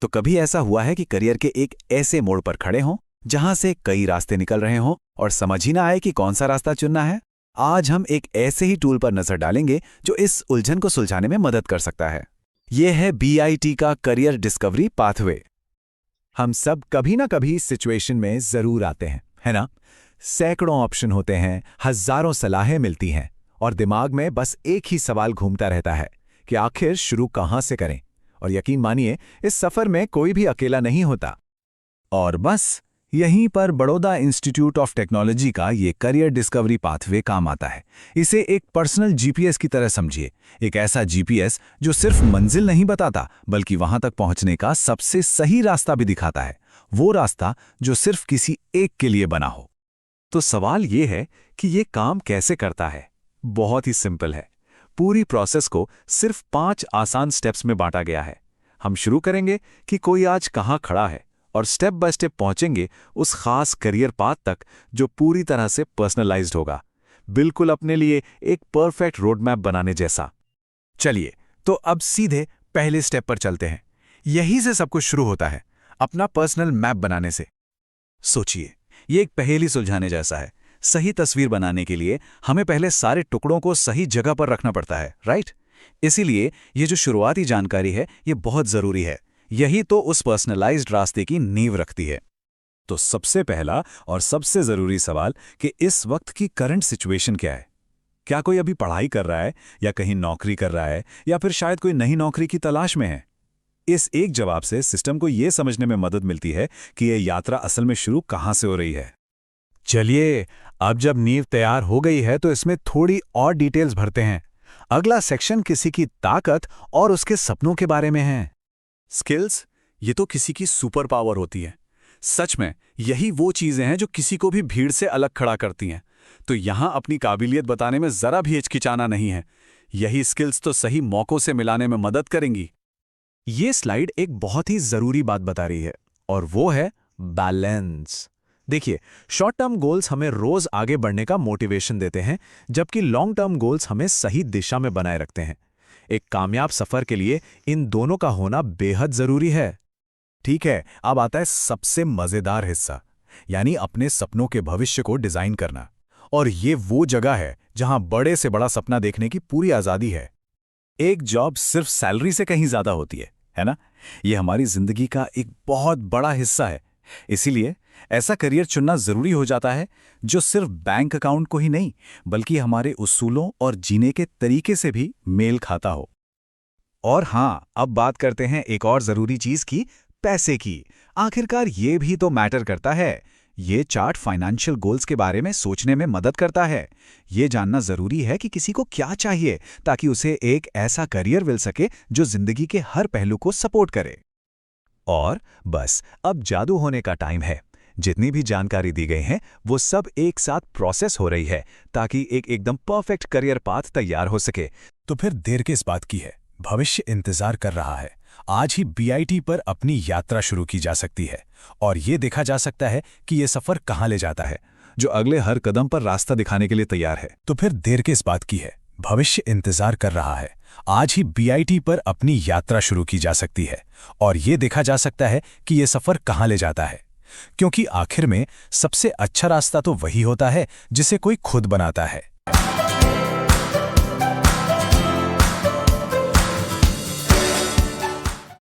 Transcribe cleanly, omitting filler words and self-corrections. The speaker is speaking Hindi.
तो कभी ऐसा हुआ है कि करियर के एक ऐसे मोड़ पर खड़े हों जहां से कई रास्ते निकल रहे हों और समझ ही ना आए कि कौन सा रास्ता चुनना है? आज हम एक ऐसे ही टूल पर नजर डालेंगे जो इस उलझन को सुलझाने में मदद कर सकता है। यह है BIT का करियर डिस्कवरी पाथवे। हम सब कभी ना कभी इस सिचुएशन में जरूर आते हैं, है ना? सैकड़ों ऑप्शन होते हैं, हजारों सलाहें मिलती हैं और दिमाग में बस एक ही सवाल घूमता रहता है कि आखिर शुरू कहां से करें। और यकीन मानिए, इस सफर में कोई भी अकेला नहीं होता। और बस यहीं पर बड़ौदा इंस्टीट्यूट ऑफ टेक्नोलॉजी का ये करियर डिस्कवरी पाथवे काम आता है। इसे एक पर्सनल GPS की तरह समझिए, एक ऐसा GPS जो सिर्फ मंजिल नहीं बताता बल्कि वहां तक पहुंचने का सबसे सही रास्ता भी दिखाता है, वो रास्ता जो सिर्फ किसी एक के लिए बना हो। तो सवाल ये है कि ये काम कैसे करता है? बहुत ही सिंपल है। पूरी प्रोसेस को सिर्फ 5 आसान स्टेप्स में बांटा गया है। हम शुरू करेंगे कि कोई आज कहां खड़ा है और स्टेप बाय स्टेप पहुंचेंगे उस खास करियर पाथ तक जो पूरी तरह से पर्सनलाइज्ड होगा, बिल्कुल अपने लिए एक परफेक्ट रोड मैप बनाने जैसा। चलिए, तो अब सीधे पहले स्टेप पर चलते हैं। यहीं से सब कुछ शुरू होता है, अपना पर्सनल मैप बनाने से। सोचिए, ये एक पहेली सुलझाने जैसा है। सही तस्वीर बनाने के लिए हमें पहले सारे टुकड़ों को सही जगह पर रखना पड़ता है, राइट? इसीलिए ये जो शुरुआती जानकारी है, ये बहुत जरूरी है। यही तो उस पर्सनलाइज्ड रास्ते की नींव रखती है। तो सबसे पहला और सबसे जरूरी सवाल कि इस वक्त की करंट सिचुएशन क्या है? क्या कोई अभी पढ़ाई कर रहा है, या कहीं नौकरी कर रहा है, या फिर शायद कोई नई नौकरी की तलाश में है? इस एक जवाब से सिस्टम को यह समझने में मदद मिलती है कि यह यात्रा असल में शुरू कहां से हो रही है। चलिए, अब जब नींव तैयार हो गई है तो इसमें थोड़ी और डिटेल्स भरते हैं। अगला सेक्शन किसी की ताकत और उसके सपनों के बारे में है। स्किल्स, ये तो किसी की सुपर पावर होती है। सच में यही वो चीजें हैं जो किसी को भी भीड़ से अलग खड़ा करती हैं। तो यहां अपनी काबिलियत बताने में जरा भी हिचकिचाना नहीं है। यही स्किल्स तो सही मौकों से मिलाने में मदद करेंगी। ये स्लाइड एक बहुत ही जरूरी बात बता रही है, और वो है बैलेंस। देखिए, शॉर्ट टर्म गोल्स हमें रोज आगे बढ़ने का मोटिवेशन देते हैं, जबकि लॉन्ग टर्म गोल्स हमें सही दिशा में बनाए रखते हैं। एक कामयाब सफर के लिए इन दोनों का होना बेहद जरूरी है। ठीक है, अब आता है सबसे मजेदार हिस्सा, यानी अपने सपनों के भविष्य को डिजाइन करना। और ये वो जगह है जहां बड़े से बड़ा सपना देखने की पूरी आजादी है। एक जॉब सिर्फ सैलरी से कहीं ज्यादा होती है ना? ये हमारी जिंदगी का एक बहुत बड़ा हिस्सा है। इसीलिए ऐसा करियर चुनना जरूरी हो जाता है जो सिर्फ बैंक अकाउंट को ही नहीं, बल्कि हमारे उसूलों और जीने के तरीके से भी मेल खाता हो। और हां, अब बात करते हैं एक और जरूरी चीज की, पैसे की। आखिरकार ये भी तो मैटर करता है। ये चार्ट फाइनेंशियल गोल्स के बारे में सोचने में मदद करता है। ये जानना जरूरी है कि किसी को क्या चाहिए ताकि उसे एक ऐसा करियर मिल सके जो जिंदगी के हर पहलू को सपोर्ट करे। और बस अब जादू होने का टाइम है। जितनी भी जानकारी दी गई है वो सब एक साथ प्रोसेस हो रही है ताकि एक एकदम परफेक्ट करियर पाथ तैयार हो सके। तो फिर देर किस बात की है? भविष्य इंतजार कर रहा है। आज ही BIT पर अपनी यात्रा शुरू की जा सकती है और ये देखा जा सकता है कि ये सफर कहां ले जाता है, जो अगले हर कदम पर रास्ता दिखाने के लिए तैयार है। तो फिर देर किस बात की है? भविष्य इंतजार कर रहा है। आज ही BIT पर अपनी यात्रा शुरू की जा सकती है और ये देखा जा सकता है कि ये सफर कहां ले जाता है, क्योंकि आखिर में सबसे अच्छा रास्ता तो वही होता है जिसे कोई खुद बनाता है।